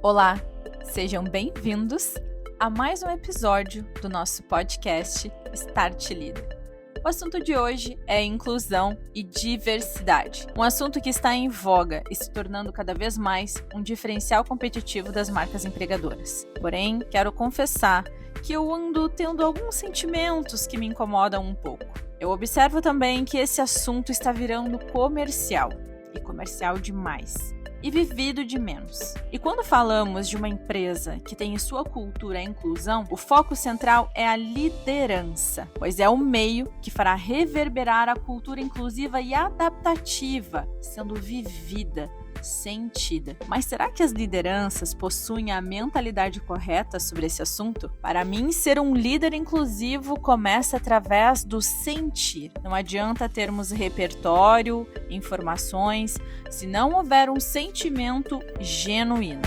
Olá, sejam bem-vindos a mais um episódio do nosso podcast Start Leader. O assunto de hoje é inclusão e diversidade, um assunto que está em voga e se tornando cada vez mais um diferencial competitivo das marcas empregadoras. Porém, quero confessar que eu ando tendo alguns sentimentos que me incomodam um pouco. Eu observo também que esse assunto está virando comercial, e comercial demais, e vivido de menos. E quando falamos de uma empresa que tem em sua cultura a inclusão, o foco central é a liderança, pois é o meio que fará reverberar a cultura inclusiva e adaptativa, sendo vivida, sentida. Mas será que as lideranças possuem a mentalidade correta sobre esse assunto? Para mim, ser um líder inclusivo começa através do sentir. Não adianta termos repertório, informações, se não houver um sentimento genuíno.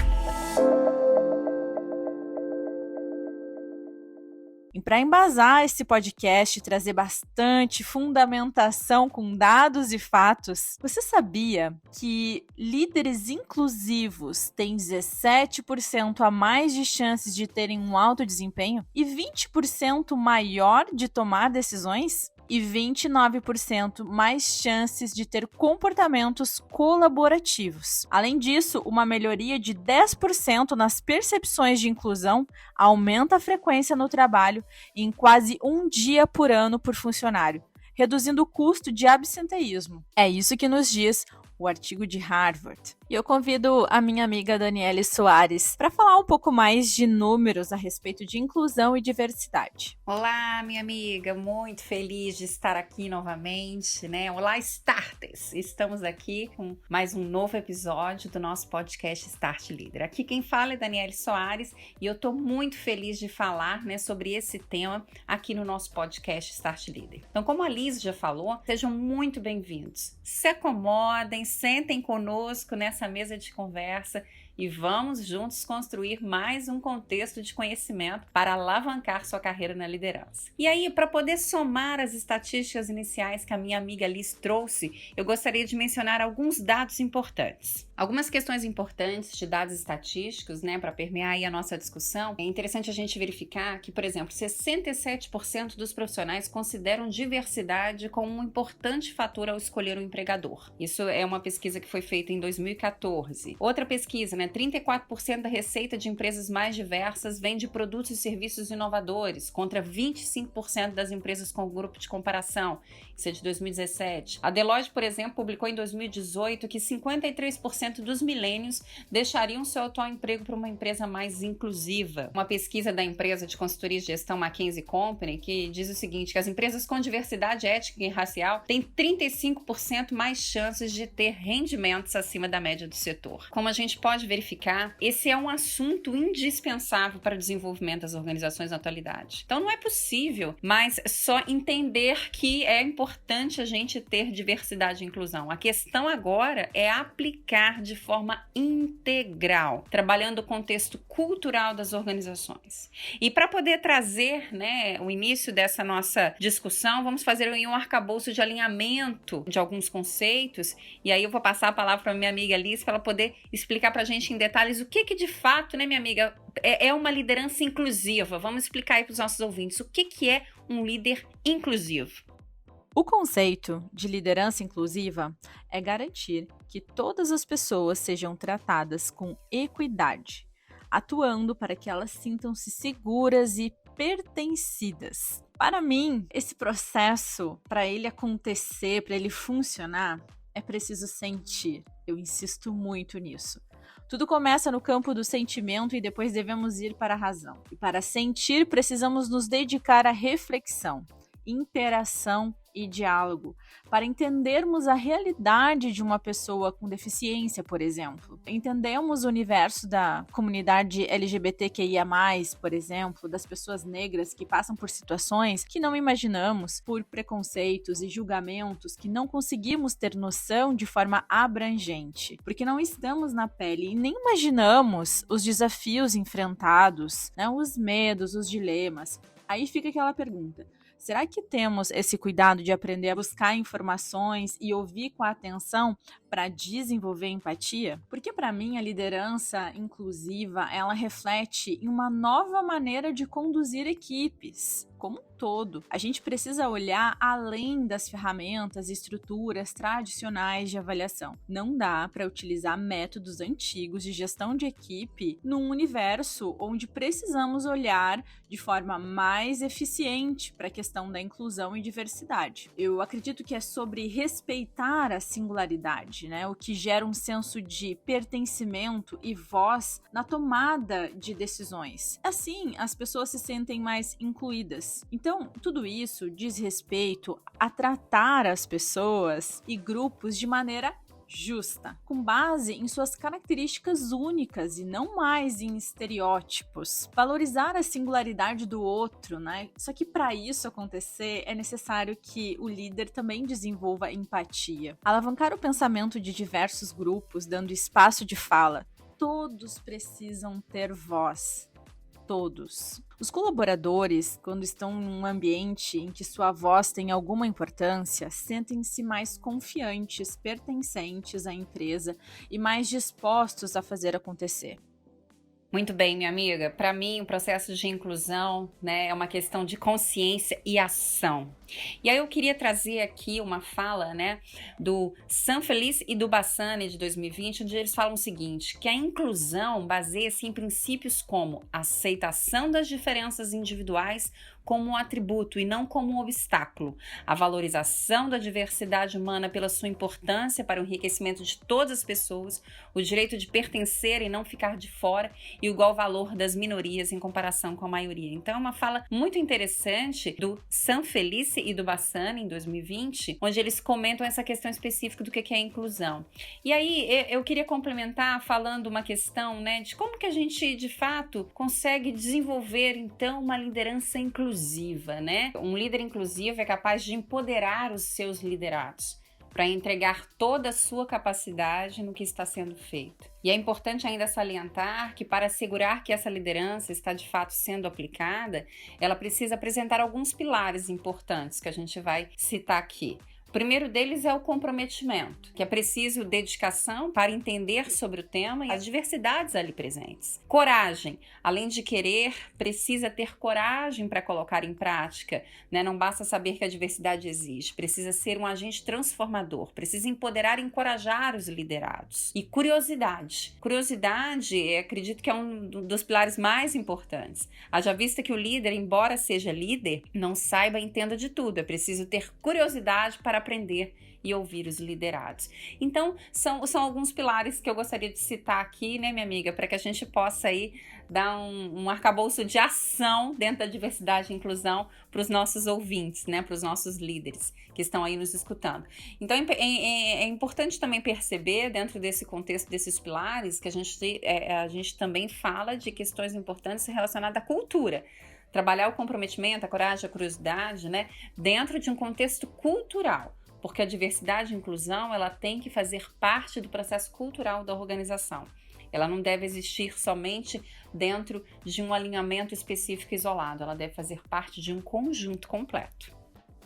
E para embasar esse podcast e trazer bastante fundamentação com dados e fatos, você sabia que líderes inclusivos têm 17% a mais de chances de terem um alto desempenho e 20% maior de tomar decisões? E 29% mais chances de ter comportamentos colaborativos. Além disso, uma melhoria de 10% nas percepções de inclusão aumenta a frequência no trabalho em quase um dia por ano por funcionário, reduzindo o custo de absenteísmo. É isso que nos diz o artigo de Harvard. E eu convido a minha amiga Daniele Soares para falar um pouco mais de números a respeito de inclusão e diversidade. Olá, minha amiga, muito feliz de estar aqui novamente, né? Olá, Starters! Estamos aqui com mais um novo episódio do nosso podcast Start Leader. Aqui quem fala é Daniele Soares e eu estou muito feliz de falar, né, sobre esse tema aqui no nosso podcast Start Leader. Então, como a Liz já falou, sejam muito bem-vindos. Se acomodem, sentem conosco nessa mesa de conversa e vamos juntos construir mais um contexto de conhecimento para alavancar sua carreira na liderança. E aí, para poder somar as estatísticas iniciais que a minha amiga Liz trouxe, eu gostaria de mencionar alguns dados importantes. Algumas questões importantes de dados estatísticos, né, para permear aí a nossa discussão. É interessante a gente verificar que, por exemplo, 67% dos profissionais consideram diversidade como um importante fator ao escolher um empregador. Isso é uma pesquisa que foi feita em 2014. Outra pesquisa, né, 34% da receita de empresas mais diversas vem de produtos e serviços inovadores, contra 25% das empresas com grupo de comparação. Isso é de 2017. A Deloitte, por exemplo, publicou em 2018 que 53% dos milênios deixariam seu atual emprego para uma empresa mais inclusiva. Uma pesquisa da empresa de consultoria de gestão McKinsey Company que diz o seguinte, que as empresas com diversidade étnica e racial têm 35% mais chances de ter rendimentos acima da média do setor. Como a gente pode verificar, esse é um assunto indispensável para o desenvolvimento das organizações na atualidade. Então não é possível, mas só entender que é importante a gente ter diversidade e inclusão. A questão agora é aplicar de forma integral, trabalhando o contexto cultural das organizações. E para poder trazer, né, o início dessa nossa discussão, vamos fazer um arcabouço de alinhamento de alguns conceitos, e aí eu vou passar a palavra para minha amiga Liz para ela poder explicar para a gente em detalhes o que de fato, né, minha amiga, é uma liderança inclusiva. Vamos explicar aí para os nossos ouvintes o que é um líder inclusivo. O conceito de liderança inclusiva é garantir que todas as pessoas sejam tratadas com equidade, atuando para que elas sintam-se seguras e pertencidas. Para mim, esse processo, para ele acontecer, para ele funcionar, é preciso sentir. Eu insisto muito nisso. Tudo começa no campo do sentimento e depois devemos ir para a razão. E para sentir, precisamos nos dedicar à reflexão, interação e diálogo, para entendermos a realidade de uma pessoa com deficiência, por exemplo. Entendemos o universo da comunidade LGBTQIA+, por exemplo, das pessoas negras que passam por situações que não imaginamos, por preconceitos e julgamentos que não conseguimos ter noção de forma abrangente, porque não estamos na pele e nem imaginamos os desafios enfrentados, né, os medos, os dilemas. Aí fica aquela pergunta: Será que temos esse cuidado de aprender a buscar informações e ouvir com atenção para desenvolver empatia? Porque para mim a liderança inclusiva, ela reflete em uma nova maneira de conduzir equipes, como um todo. A gente precisa olhar além das ferramentas e estruturas tradicionais de avaliação. Não dá para utilizar métodos antigos de gestão de equipe num universo onde precisamos olhar de forma mais eficiente para a questão da inclusão e diversidade. Eu acredito que é sobre respeitar a singularidade, né? O que gera um senso de pertencimento e voz na tomada de decisões. Assim, as pessoas se sentem mais incluídas. Então, tudo isso diz respeito a tratar as pessoas e grupos de maneira justa, com base em suas características únicas e não mais em estereótipos. Valorizar a singularidade do outro, né? Só que para isso acontecer é necessário que o líder também desenvolva empatia. Alavancar o pensamento de diversos grupos, dando espaço de fala. Todos precisam ter voz. Todos. Os colaboradores, quando estão em um ambiente em que sua voz tem alguma importância, sentem-se mais confiantes, pertencentes à empresa e mais dispostos a fazer acontecer. Muito bem, minha amiga. Para mim, o processo de inclusão, né, é uma questão de consciência e ação. E aí eu queria trazer aqui uma fala, né, do Sanfelice e do Bassani de 2020, onde eles falam o seguinte, que a inclusão baseia-se em princípios como a aceitação das diferenças individuais como um atributo e não como um obstáculo, a valorização da diversidade humana pela sua importância para o enriquecimento de todas as pessoas, o direito de pertencer e não ficar de fora e o igual valor das minorias em comparação com a maioria. Então é uma fala muito interessante do Sanfelice e do Bassani em 2020, onde eles comentam essa questão específica do que é a inclusão. E aí eu queria complementar falando uma questão, né, de como que a gente de fato consegue desenvolver então uma liderança inclusiva, né? Um líder inclusivo é capaz de empoderar os seus liderados para entregar toda a sua capacidade no que está sendo feito. E é importante ainda salientar que para assegurar que essa liderança está de fato sendo aplicada, ela precisa apresentar alguns pilares importantes que a gente vai citar aqui. O primeiro deles é o comprometimento, que é preciso dedicação para entender sobre o tema e as diversidades ali presentes. Coragem, além de querer, precisa ter coragem para colocar em prática, né? Não basta saber que a diversidade existe, precisa ser um agente transformador, precisa empoderar e encorajar os liderados. E curiosidade. Curiosidade, acredito que é um dos pilares mais importantes. Haja vista que o líder, embora seja líder, não saiba e entenda de tudo, é preciso ter curiosidade para aprender e ouvir os liderados. Então, são alguns pilares que eu gostaria de citar aqui, né, minha amiga, para que a gente possa aí dar um arcabouço de ação dentro da diversidade e inclusão para os nossos ouvintes, né, para os nossos líderes que estão aí nos escutando. Então, é importante também perceber, dentro desse contexto desses pilares, que a gente também fala de questões importantes relacionadas à cultura. Trabalhar o comprometimento, a coragem, a curiosidade, né, dentro de um contexto cultural, porque a diversidade e inclusão ela tem que fazer parte do processo cultural da organização. Ela não deve existir somente dentro de um alinhamento específico isolado, ela deve fazer parte de um conjunto completo.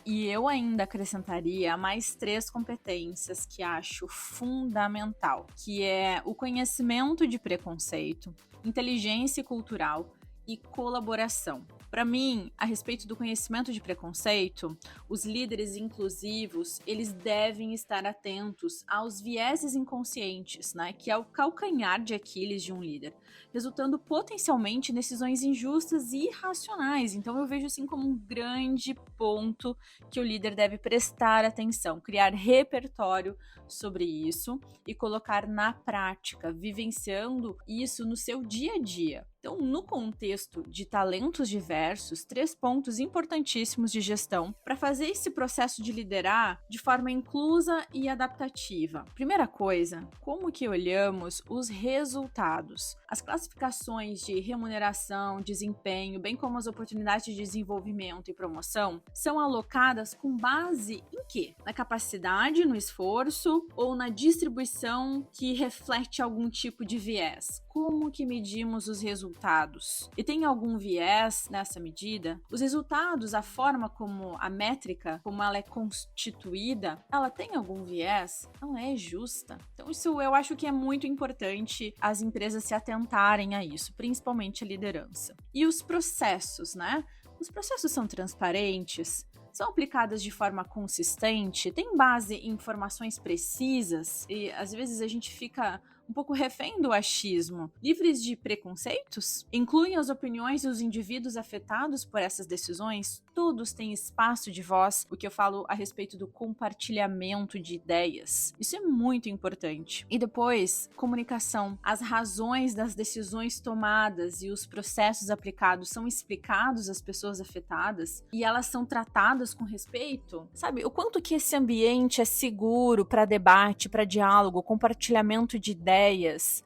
E eu ainda acrescentaria mais 3 competências que acho fundamental, que é o conhecimento de preconceito, inteligência cultural e colaboração. Para mim, a respeito do conhecimento de preconceito, os líderes inclusivos, eles devem estar atentos aos vieses inconscientes, né, que é o calcanhar de Aquiles de um líder, resultando potencialmente em decisões injustas e irracionais. Então eu vejo assim como um grande ponto que o líder deve prestar atenção, criar repertório sobre isso e colocar na prática, vivenciando isso no seu dia a dia. Então, no contexto de talentos diversos, 3 pontos importantíssimos de gestão para fazer esse processo de liderar de forma inclusa e adaptativa. Primeira coisa, como que olhamos os resultados? As classificações de remuneração, desempenho, bem como as oportunidades de desenvolvimento e promoção, são alocadas com base em quê? Na capacidade, no esforço conteúdo ou na distribuição que reflete algum tipo de viés? Como que medimos os resultados? E tem algum viés nessa medida? Os resultados, a forma como a métrica, como ela é constituída, ela tem algum viés? Não é justa. Então isso eu acho que é muito importante as empresas se atentarem a isso, principalmente a liderança. E os processos, né? Os processos são transparentes? São aplicadas de forma consistente? Tem base em informações precisas? E às vezes a gente fica um pouco refém do achismo, livres de preconceitos? Incluem as opiniões dos indivíduos afetados por essas decisões? Todos têm espaço de voz, o que eu falo a respeito do compartilhamento de ideias. Isso é muito importante. E depois, comunicação. As razões das decisões tomadas e os processos aplicados são explicados às pessoas afetadas e elas são tratadas com respeito? Sabe, o quanto que esse ambiente é seguro para debate, para diálogo, compartilhamento de ideias,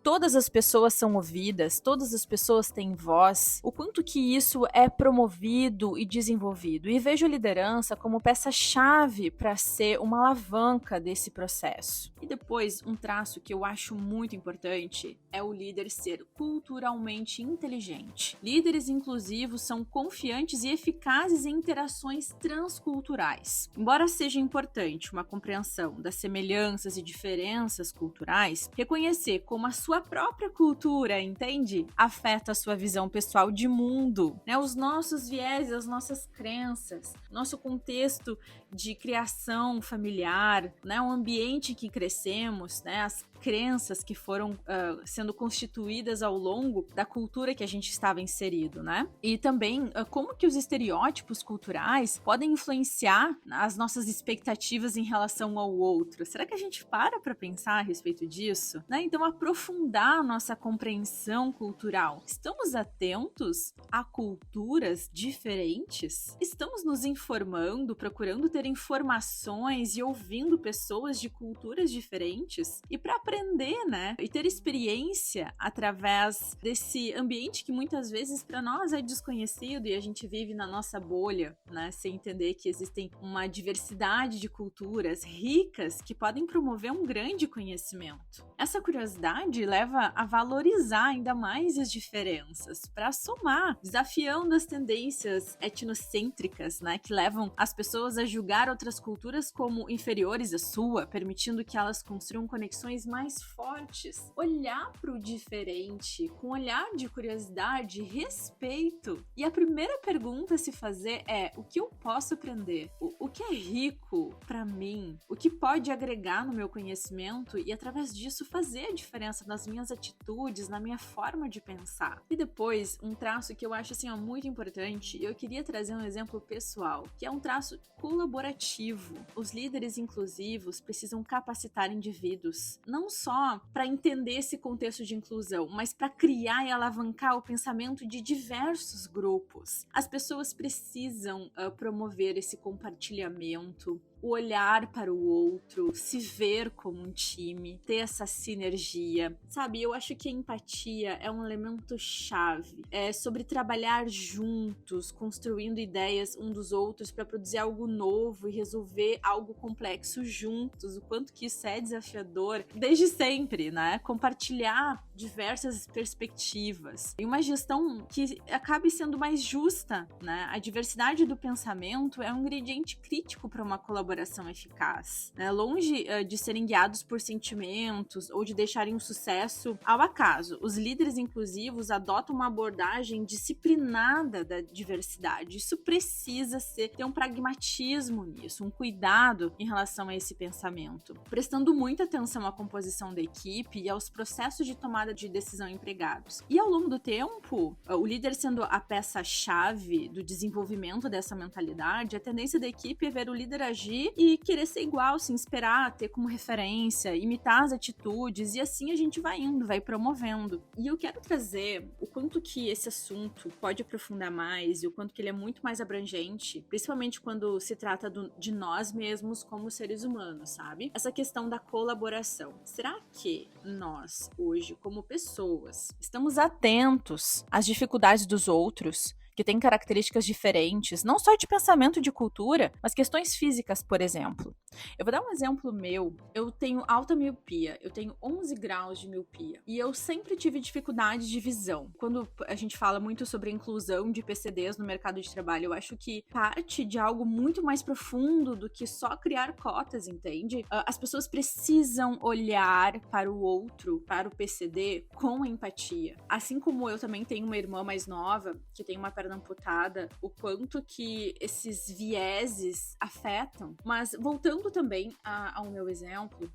todas as pessoas são ouvidas, todas as pessoas têm voz, o quanto que isso é promovido e desenvolvido. E vejo a liderança como peça-chave para ser uma alavanca desse processo. E depois, um traço que eu acho muito importante é o líder ser culturalmente inteligente. Líderes inclusivos são confiantes e eficazes em interações transculturais. Embora seja importante uma compreensão das semelhanças e diferenças culturais, reconhecer como a sua própria cultura, entende? Afeta a sua visão pessoal de mundo, né? Os nossos viés, as nossas crenças, nosso contexto de criação familiar, né? O ambiente em que crescemos, né? As crenças que foram sendo constituídas ao longo da cultura que a gente estava inserido, né? E também como que os estereótipos culturais podem influenciar as nossas expectativas em relação ao outro. Será que a gente para pensar a respeito disso? Né? Então, aprofundar a nossa compreensão cultural. Estamos atentos a culturas diferentes? Estamos nos informando, procurando ter informações e ouvindo pessoas de culturas diferentes? E para aprender, né? E ter experiência através desse ambiente que muitas vezes para nós é desconhecido e a gente vive na nossa bolha, né? Sem entender que existem uma diversidade de culturas ricas que podem promover um grande conhecimento. Essa curiosidade leva a valorizar ainda mais as diferenças, para somar, desafiando as tendências etnocêntricas, né? Que levam as pessoas a julgar outras culturas como inferiores à sua, permitindo que elas construam conexões mais fortes. Olhar para o diferente com um olhar de curiosidade e respeito. E a primeira pergunta a se fazer é: o que eu posso aprender? O que é rico para mim? O que pode agregar no meu conhecimento e através disso fazer a diferença nas minhas atitudes, na minha forma de pensar? E depois, um traço que eu acho assim muito importante, eu queria trazer um exemplo pessoal, que é um traço colaborativo. Os líderes inclusivos precisam capacitar indivíduos, não só para entender esse contexto de inclusão, mas para criar e alavancar o pensamento de diversos grupos. As pessoas precisam promover esse compartilhamento, o olhar para o outro, se ver como um time, ter essa sinergia, sabe? Eu acho que a empatia é um elemento chave. É sobre trabalhar juntos, construindo ideias um dos outros para produzir algo novo e resolver algo complexo juntos. O quanto que isso é desafiador desde sempre, né? Compartilhar diversas perspectivas e uma gestão que acabe sendo mais justa, né? A diversidade do pensamento é um ingrediente crítico para uma colaboração eficaz, né? Longe de serem guiados por sentimentos ou de deixarem o sucesso ao acaso. Os líderes inclusivos adotam uma abordagem disciplinada da diversidade. Isso precisa ter um pragmatismo nisso, um cuidado em relação a esse pensamento, prestando muita atenção à composição da equipe e aos processos de tomada de decisão empregados. E ao longo do tempo, o líder sendo a peça-chave do desenvolvimento dessa mentalidade, a tendência da equipe é ver o líder agir e querer ser igual, se inspirar, ter como referência, imitar as atitudes, e assim a gente vai indo, vai promovendo. E eu quero trazer o quanto que esse assunto pode aprofundar mais e o quanto que ele é muito mais abrangente, principalmente quando se trata de nós mesmos como seres humanos, sabe? Essa questão da colaboração. Será que nós, hoje, como pessoas, estamos atentos às dificuldades dos outros, que têm características diferentes, não só de pensamento e de cultura, mas questões físicas, por exemplo? Eu vou dar um exemplo meu. Eu tenho alta miopia, eu tenho 11 graus de miopia e eu sempre tive dificuldade de visão. Quando a gente fala muito sobre a inclusão de PCDs no mercado de trabalho, eu acho que parte de algo muito mais profundo do que só criar cotas, entende? As pessoas precisam olhar para o outro, para o PCD, com empatia. Assim como eu também tenho uma irmã mais nova que tem uma perna amputada, o quanto que esses vieses afetam. Mas voltando também ao meu exemplo,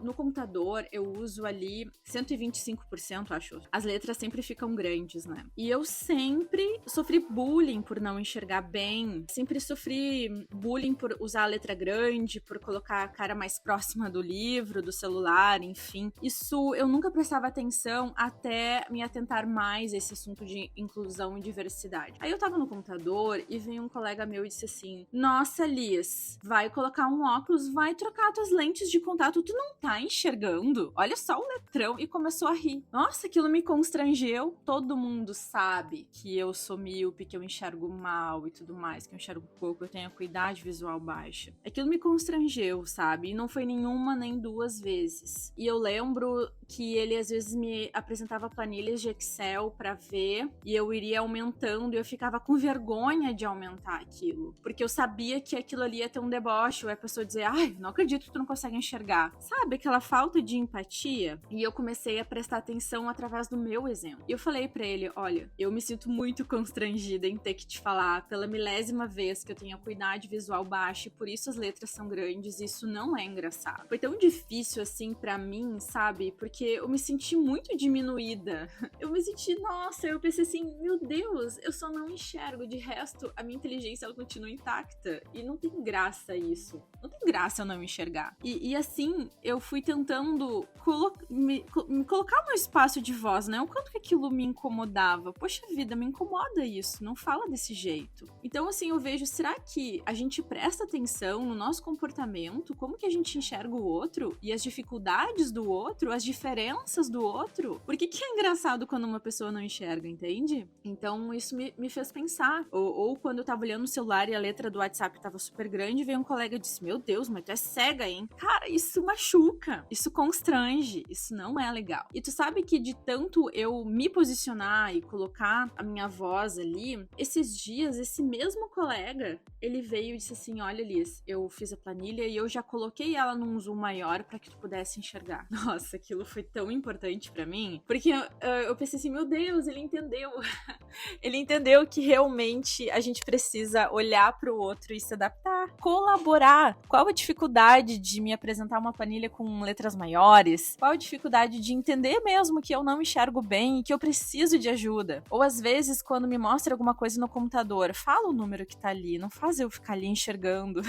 no computador eu uso ali 125%, acho. As letras sempre ficam grandes, né? E eu sempre sofri bullying por não enxergar bem, sempre sofri bullying por usar a letra grande, por colocar a cara mais próxima do livro, do celular, enfim. Isso eu nunca prestava atenção até me atentar mais a esse assunto de inclusão e diversidade. Aí eu tava no computador e veio um colega meu e disse assim: nossa, Liz, vai colocar um óculos, vai trocar tuas lentes de contato, tu não tá enxergando? Olha só o letrão. E começou a rir. Nossa, aquilo me constrangeu. Todo mundo sabe que eu sou míope, que eu enxergo mal e tudo mais, que eu enxergo pouco, eu tenho acuidade visual baixa. Aquilo me constrangeu, sabe? E não foi nenhuma nem duas vezes. E eu lembro que ele às vezes me apresentava planilhas de Excel pra ver e eu iria aumentando e eu ficava com vergonha de aumentar aquilo, porque eu sabia que aquilo ali ia ter um deboche, ou a pessoa dizer: ai, não acredito que tu não consegue enxergar, sabe, aquela falta de empatia. E eu comecei a prestar atenção através do meu exemplo. E eu falei pra ele: olha, eu me sinto muito constrangida em ter que te falar pela milésima vez que eu tenho acuidade visual baixa e por isso as letras são grandes, e isso não é engraçado. Foi tão difícil assim pra mim, sabe, porque eu me senti muito diminuída. Eu me senti, nossa, eu pensei assim: meu Deus, eu só não enxergo, de resto a minha inteligência ela continua intacta, e não tem graça isso, não tem graça eu não enxergar. E assim, eu fui tentando me colocar no espaço de voz, né, o quanto que aquilo me incomodava. Poxa vida, me incomoda isso, não fala desse jeito. Então assim, eu vejo, será que a gente presta atenção no nosso comportamento, como que a gente enxerga o outro, e as dificuldades do outro, as diferenças do outro? Por que é engraçado quando uma pessoa não enxerga, entende? Então isso me fez pensar. Ou quando eu tava olhando no celular e a letra do WhatsApp tava super grande, veio um colega e disse: meu Deus, mas tu é cega, hein? Cara, isso machuca, isso constrange, isso não é legal. E tu sabe que de tanto eu me posicionar e colocar a minha voz ali, esses dias, esse mesmo colega, ele veio e disse assim: olha, Liz, eu fiz a planilha e eu já coloquei ela num zoom maior pra que tu pudesse enxergar. Nossa, aquilo foi tão importante pra mim, porque eu pensei assim: meu Deus, ele entendeu. Ele entendeu que realmente a gente precisa olhar pro outro e se adaptar, colaborar. Qual a dificuldade de me apresentar uma planilha com letras maiores? Qual a dificuldade de entender mesmo que eu não enxergo bem e que eu preciso de ajuda? Ou às vezes, quando me mostra alguma coisa no computador, fala o número que tá ali, não faz eu ficar ali enxergando.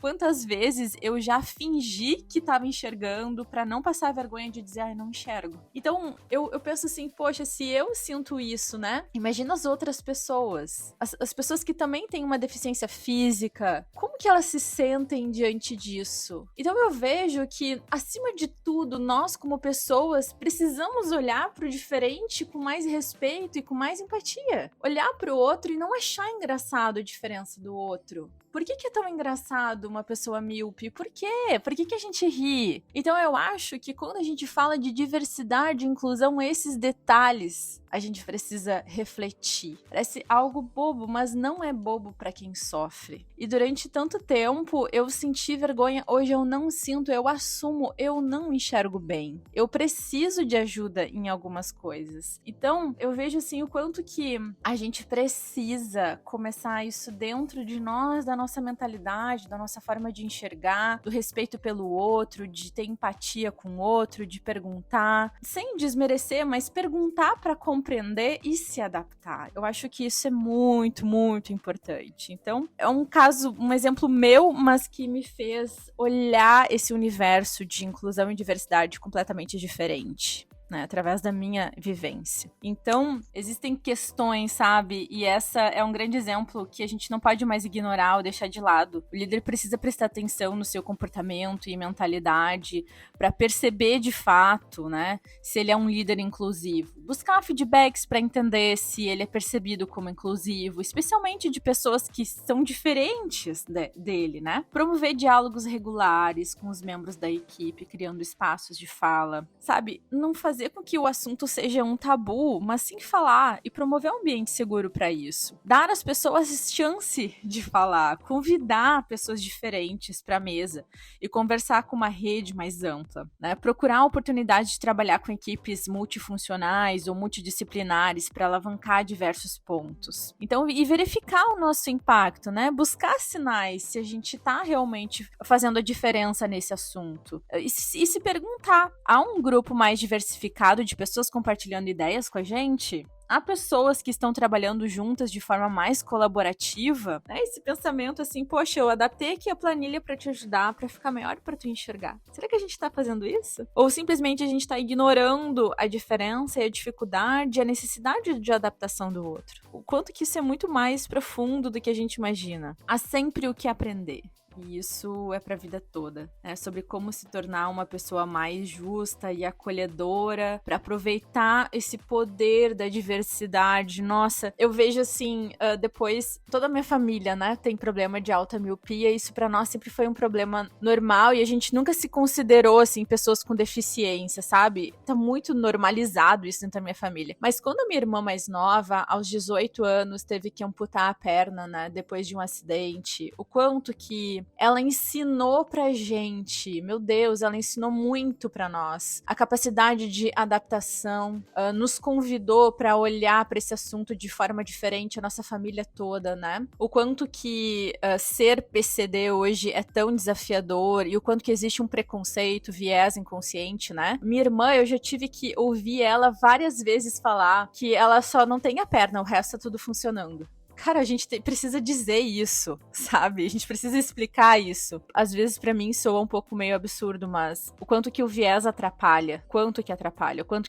Quantas vezes eu já fingi que tava enxergando pra não passar a vergonha de dizer: ai, não enxergo. Então, eu penso assim: poxa, se eu sinto isso, né? Imagina as outras pessoas. As pessoas que também têm uma deficiência física, como que elas se sentem diante disso? Então eu vejo que, acima de tudo, nós como pessoas precisamos olhar pro diferente com mais respeito e com mais empatia. Olhar pro outro e não achar engraçado a diferença do outro. Por que é tão engraçado uma pessoa míope? Por quê? Por que a gente ri? Então eu acho que quando a gente fala de diversidade e inclusão, esses detalhes a gente precisa refletir. Parece algo bobo, mas não é bobo para quem sofre. E durante tanto tempo eu senti vergonha, hoje eu não sinto, eu assumo, eu não enxergo bem. Eu preciso de ajuda em algumas coisas. Então eu vejo assim o quanto que a gente precisa começar isso dentro de nós, da nossa mentalidade, da nossa forma de enxergar, do respeito pelo outro, de ter empatia com o outro, de perguntar, sem desmerecer, mas perguntar para compreender e se adaptar. Eu acho que isso é muito, muito importante. Então, é um exemplo meu, mas que me fez olhar esse universo de inclusão e diversidade completamente diferente. Né, através da minha vivência. Então, existem questões, sabe? E essa é um grande exemplo que a gente não pode mais ignorar ou deixar de lado. O líder precisa prestar atenção no seu comportamento e mentalidade para perceber de fato, né, se ele é um líder inclusivo. buscar feedbacks para entender se ele é percebido como inclusivo, especialmente de pessoas que são diferentes dele, né? Promover diálogos regulares com os membros da equipe, criando espaços de fala, sabe? Não fazer com que o assunto seja um tabu, mas sim falar e promover um ambiente seguro para isso. Dar às pessoas chance de falar, convidar pessoas diferentes para a mesa e conversar com uma rede mais ampla, né? Procurar a oportunidade de trabalhar com equipes multifuncionais ou multidisciplinares para alavancar diversos pontos. Então, e verificar o nosso impacto, né? Buscar sinais se a gente está realmente fazendo a diferença nesse assunto. E se perguntar, há um grupo mais diversificado de pessoas compartilhando ideias com a gente? Há pessoas que estão trabalhando juntas de forma mais colaborativa, né? Esse pensamento assim, poxa, eu adaptei aqui a planilha para te ajudar, para ficar melhor para tu enxergar. Será que a gente tá fazendo isso? Ou simplesmente a gente tá ignorando a diferença e a dificuldade, a necessidade de adaptação do outro? O quanto que isso é muito mais profundo do que a gente imagina. Há sempre o que aprender. E isso é para a vida toda, né? Sobre como se tornar uma pessoa mais justa e acolhedora, para aproveitar esse poder da diversidade. Nossa, eu vejo assim, depois, toda a minha família, né, tem problema de alta miopia, isso para nós sempre foi um problema normal e a gente nunca se considerou, assim, pessoas com deficiência, sabe? Tá muito normalizado isso dentro da minha família. Mas quando a minha irmã mais nova, aos 18 anos, teve que amputar a perna, né, depois de um acidente, o quanto que ela ensinou pra gente, meu Deus, ela ensinou muito pra nós. A capacidade de adaptação, nos convidou pra olhar pra esse assunto de forma diferente, a nossa família toda, né? O quanto que ser PCD hoje é tão desafiador e o quanto que existe um preconceito, viés inconsciente, né? Minha irmã, eu já tive que ouvir ela várias vezes falar que ela só não tem a perna, o resto tá tudo funcionando. Cara, a gente precisa dizer isso, sabe? A gente precisa explicar isso. Às vezes, pra mim, soa um pouco meio absurdo, mas o quanto que o viés atrapalha, quanto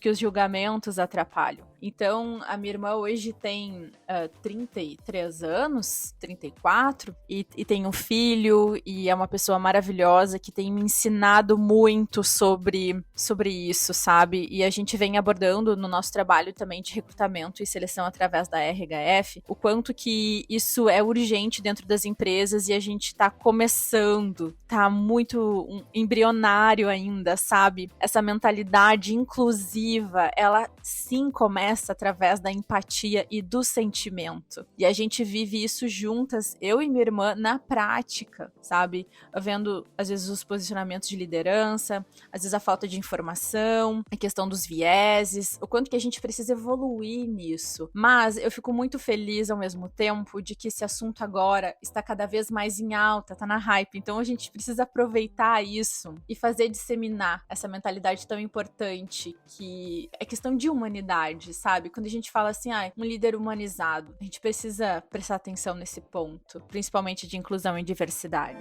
que os julgamentos atrapalham. Então, a minha irmã hoje tem 33 anos, 34, e tem um filho, e é uma pessoa maravilhosa que tem me ensinado muito sobre isso, sabe? E a gente vem abordando no nosso trabalho também de recrutamento e seleção através da RHF, o quanto que isso é urgente dentro das empresas e a gente tá começando, tá muito embrionário ainda, sabe? Essa mentalidade inclusiva, ela sim começa através da empatia e do sentimento. E a gente vive isso juntas, eu e minha irmã, na prática, sabe? Vendo, às vezes, os posicionamentos de liderança, às vezes a falta de informação, a questão dos vieses, o quanto que a gente precisa evoluir nisso. Mas eu fico muito feliz, ao mesmo tempo, de que esse assunto agora está cada vez mais em alta, tá na hype. Então a gente precisa aproveitar isso e fazer disseminar essa mentalidade tão importante que é questão de humanidade, sabe? Quando a gente fala assim, um líder humanizado, a gente precisa prestar atenção nesse ponto, principalmente de inclusão e diversidade.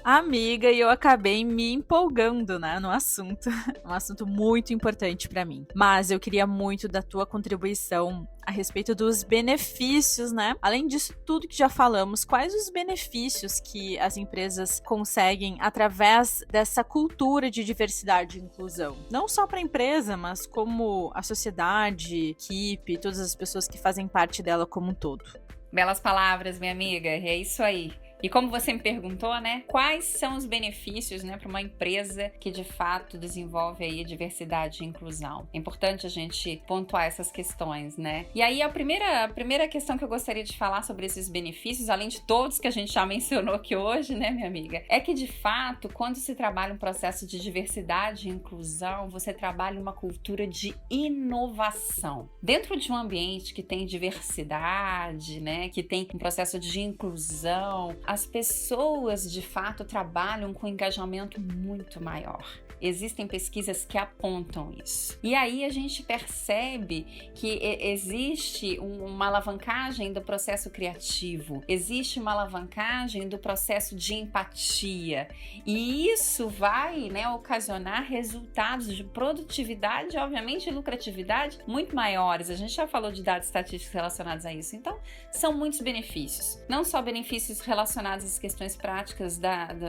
Amiga, e eu acabei me empolgando, né, no assunto. Um assunto muito importante pra mim. Mas eu queria muito da tua contribuição a respeito dos benefícios, né? Além disso tudo que já falamos, quais os benefícios que as empresas conseguem através dessa cultura de diversidade e inclusão? Não só para a empresa, mas como a sociedade, equipe, todas as pessoas que fazem parte dela como um todo. Belas palavras, minha amiga. É isso aí. E como você me perguntou, né, quais são os benefícios, né, para uma empresa que de fato desenvolve aí a diversidade e inclusão? É importante a gente pontuar essas questões, né? E aí a primeira questão que eu gostaria de falar sobre esses benefícios, além de todos que a gente já mencionou aqui hoje, né, minha amiga, é que de fato, quando se trabalha um processo de diversidade e inclusão, você trabalha uma cultura de inovação. Dentro de um ambiente que tem diversidade, né, que tem um processo de inclusão, as pessoas de fato trabalham com um engajamento muito maior. Existem pesquisas que apontam isso. E aí a gente percebe que existe uma alavancagem do processo criativo, existe uma alavancagem do processo de empatia. E isso vai, né, ocasionar resultados de produtividade, obviamente, e lucratividade muito maiores. A gente já falou de dados estatísticos relacionados a isso. Então, são muitos benefícios. Não só benefícios relacionados relacionadas às questões práticas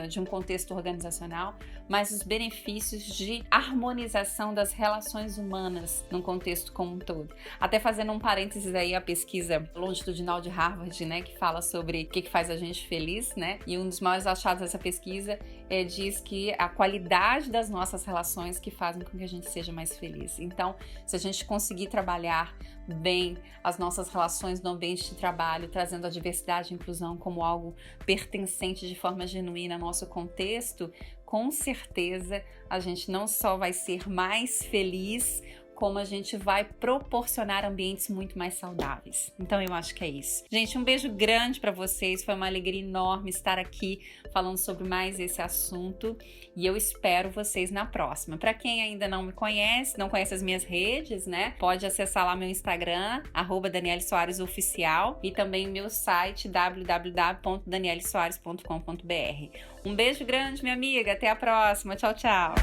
de um contexto organizacional, mas os benefícios de harmonização das relações humanas num contexto como um todo. Até fazendo um parênteses aí, a pesquisa longitudinal de Harvard, né, que fala sobre o que faz a gente feliz, né, e um dos maiores achados dessa pesquisa diz que a qualidade das nossas relações que fazem com que a gente seja mais feliz. Então, se a gente conseguir trabalhar bem as nossas relações no ambiente de trabalho, trazendo a diversidade e inclusão como algo pertencente de forma genuína ao nosso contexto, com certeza a gente não só vai ser mais feliz, como a gente vai proporcionar ambientes muito mais saudáveis. Então eu acho que é isso. Gente, um beijo grande para vocês, foi uma alegria enorme estar aqui falando sobre mais esse assunto e eu espero vocês na próxima. Para quem ainda não me conhece, não conhece as minhas redes, né, pode acessar lá meu Instagram, @DanieleSoaresOficial, e também meu site www.danielesoares.com.br. Um beijo grande, minha amiga, até a próxima, tchau, tchau!